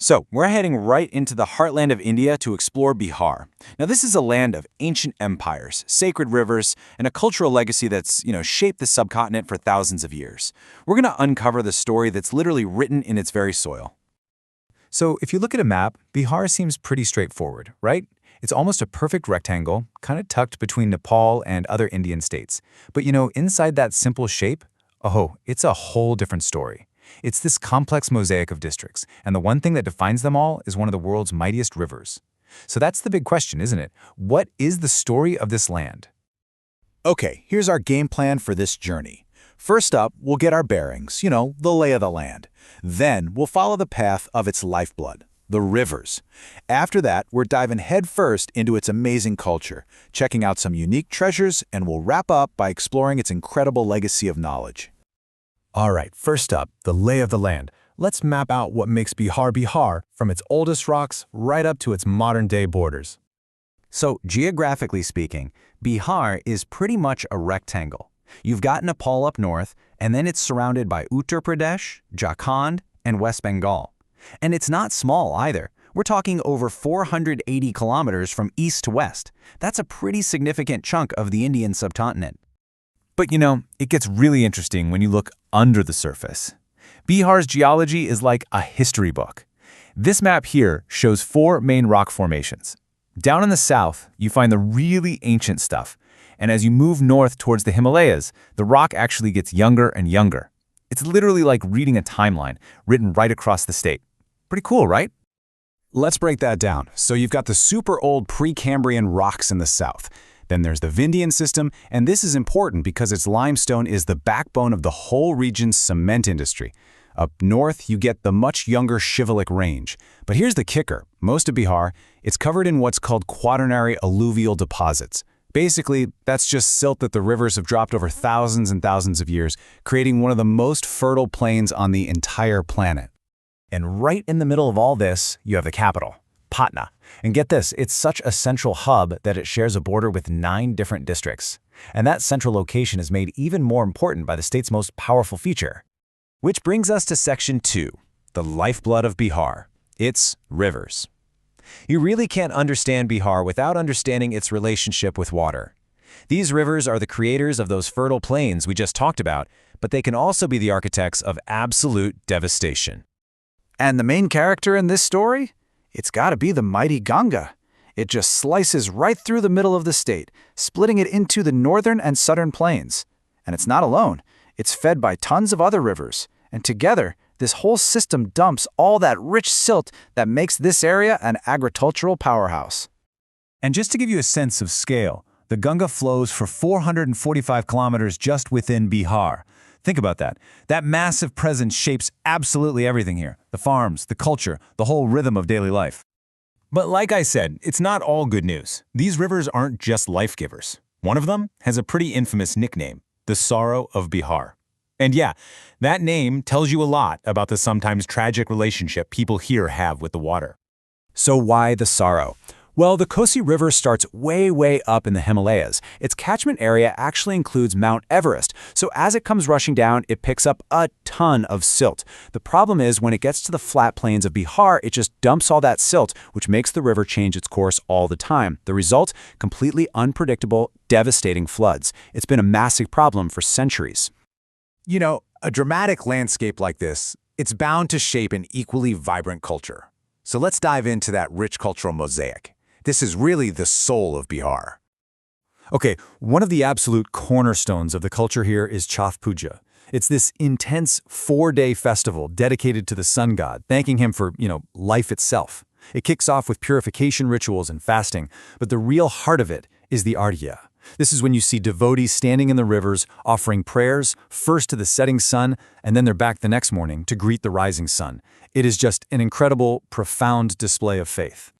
So, we're heading right into the heartland of India to explore Bihar. Now, this is a land of ancient empires, sacred rivers, and a cultural legacy that's, shaped the subcontinent for thousands of years. We're going to uncover the story that's literally written in its very soil. So if you look at a map, Bihar seems pretty straightforward, right? It's almost a perfect rectangle, kind of tucked between Nepal and other Indian states. But inside that simple shape, it's a whole different story. It's this complex mosaic of districts, and the one thing that defines them all is one of the world's mightiest rivers. So that's the big question, isn't it? What is the story of this land? Okay, here's our game plan for this journey. First up, we'll get our bearings, the lay of the land. Then we'll follow the path of its lifeblood, the rivers. After that, we're diving headfirst into its amazing culture, checking out some unique treasures, and we'll wrap up by exploring its incredible legacy of knowledge. All right, first up, the lay of the land. Let's map out what makes Bihar Bihar, from its oldest rocks right up to its modern-day borders. So, geographically speaking, Bihar is pretty much a rectangle. You've got Nepal up north, and then it's surrounded by Uttar Pradesh, Jharkhand, and West Bengal. And it's not small either. We're talking over 480 kilometers from east to west. That's a pretty significant chunk of the Indian subcontinent. But it gets really interesting when you look under the surface. Bihar's geology is like a history book. This map here shows 4 main rock formations. Down in the south, you find the really ancient stuff. And as you move north towards the Himalayas, the rock actually gets younger and younger. It's literally like reading a timeline written right across the state. Pretty cool, right? Let's break that down. So you've got the super old Precambrian rocks in the south. Then there's the Vindhyan system, and this is important because its limestone is the backbone of the whole region's cement industry. Up north, you get the much younger Shivalik Range. But here's the kicker. Most of Bihar, it's covered in what's called quaternary alluvial deposits. Basically, that's just silt that the rivers have dropped over thousands and thousands of years, creating one of the most fertile plains on the entire planet. And right in the middle of all this, you have the capital, Patna. And get this, it's such a central hub that it shares a border with 9 different districts. And that central location is made even more important by the state's most powerful feature. Which brings us to Section 2, the lifeblood of Bihar, its rivers. You really can't understand Bihar without understanding its relationship with water. These rivers are the creators of those fertile plains we just talked about, but they can also be the architects of absolute devastation. And the main character in this story? It's got to be the mighty Ganga. It just slices right through the middle of the state, splitting it into the northern and southern plains. And it's not alone. It's fed by tons of other rivers. And together, this whole system dumps all that rich silt that makes this area an agricultural powerhouse. And just to give you a sense of scale, the Ganga flows for 445 kilometers just within Bihar. Think about that. That massive presence shapes absolutely everything here. The farms, the culture, the whole rhythm of daily life. But like I said, it's not all good news. These rivers aren't just life givers. One of them has a pretty infamous nickname, the Sorrow of Bihar. And yeah, that name tells you a lot about the sometimes tragic relationship people here have with the water. So why the sorrow? Well, the Kosi River starts way up in the Himalayas. Its catchment area actually includes Mount Everest, so as it comes rushing down, it picks up a ton of silt. The problem is when it gets to the flat plains of Bihar, it just dumps all that silt, which makes the river change its course all the time. The result? Completely unpredictable, devastating floods. It's been a massive problem for centuries. A dramatic landscape like this, it's bound to shape an equally vibrant culture. So let's dive into that rich cultural mosaic. This is really the soul of Bihar. Okay, one of the absolute cornerstones of the culture here is Chhath Puja. It's this intense 4-day festival dedicated to the sun god, thanking him for, life itself. It kicks off with purification rituals and fasting, but the real heart of it is the Arghya. This is when you see devotees standing in the rivers, offering prayers, first to the setting sun, and then they're back the next morning to greet the rising sun. It is just an incredible, profound display of faith.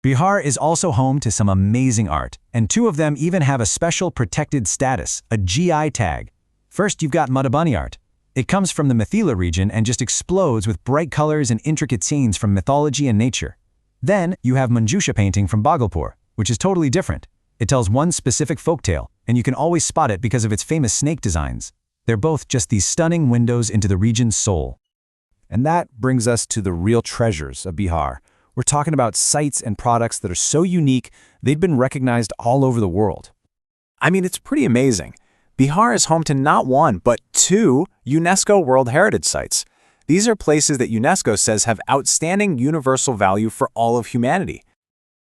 Bihar is also home to some amazing art, and 2 of them even have a special protected status, a GI tag. First, you've got Madhubani art. It comes from the Mithila region and just explodes with bright colors and intricate scenes from mythology and nature. Then, you have Manjusha painting from Bhagalpur, which is totally different. It tells one specific folktale, and you can always spot it because of its famous snake designs. They're both just these stunning windows into the region's soul. And that brings us to the real treasures of Bihar. We're talking about sites and products that are so unique, they'd been recognized all over the world. I mean, it's pretty amazing. Bihar is home to not one, but 2 UNESCO World Heritage Sites. These are places that UNESCO says have outstanding universal value for all of humanity.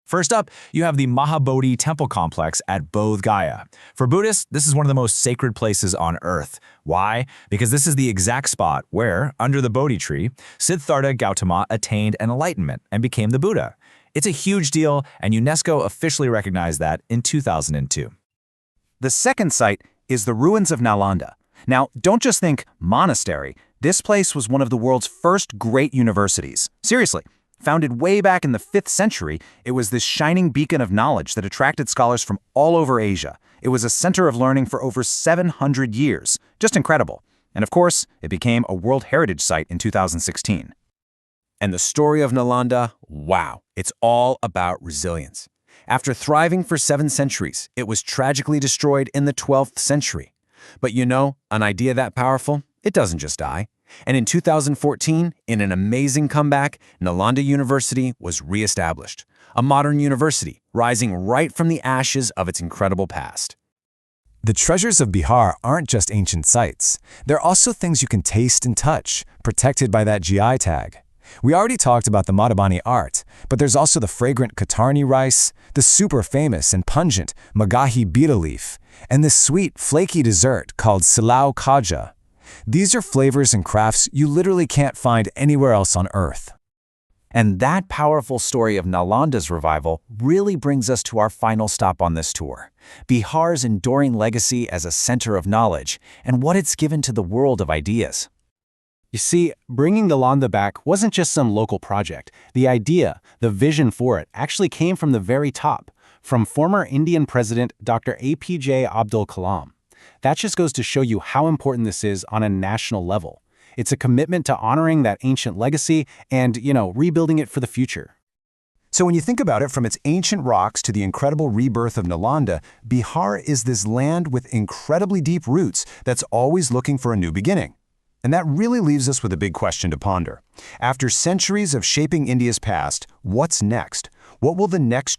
First up, you have the Mahabodhi Temple Complex at Bodh Gaya. For Buddhists, this is one of the most sacred places on earth. Why? Because this is the exact spot where, under the Bodhi tree, Siddhartha Gautama attained an enlightenment and became the Buddha. It's a huge deal, and UNESCO officially recognized that in 2002. The second site is the ruins of Nalanda. Now, don't just think monastery. This place was one of the world's first great universities. Seriously. Founded way back in the 5th century, it was this shining beacon of knowledge that attracted scholars from all over Asia. It was a center of learning for over 700 years. Just incredible. And of course, it became a World Heritage Site in 2016. And the story of Nalanda, wow, it's all about resilience. After thriving for 7 centuries, it was tragically destroyed in the 12th century. But you know, an idea that powerful, it doesn't just die. And in 2014, in an amazing comeback, Nalanda University was re-established, a modern university rising right from the ashes of its incredible past. The treasures of Bihar aren't just ancient sites. They're also things you can taste and touch, protected by that GI tag. We already talked about the Madhubani art, but there's also the fragrant Katarni rice, the super famous and pungent Magahi betel leaf, and this sweet, flaky dessert called Silau Kaja. These are flavors and crafts you literally can't find anywhere else on Earth. And that powerful story of Nalanda's revival really brings us to our final stop on this tour, Bihar's enduring legacy as a center of knowledge and what it's given to the world of ideas. You see, bringing Nalanda back wasn't just some local project. The idea, the vision for it, actually came from the very top, from former Indian President Dr. APJ Abdul Kalam. That just goes to show you how important this is on a national level. It's a commitment to honoring that ancient legacy and, rebuilding it for the future. So when you think about it, from its ancient rocks to the incredible rebirth of Nalanda, Bihar is this land with incredibly deep roots that's always looking for a new beginning. And that really leaves us with a big question to ponder. After centuries of shaping India's past, what's next? What will the next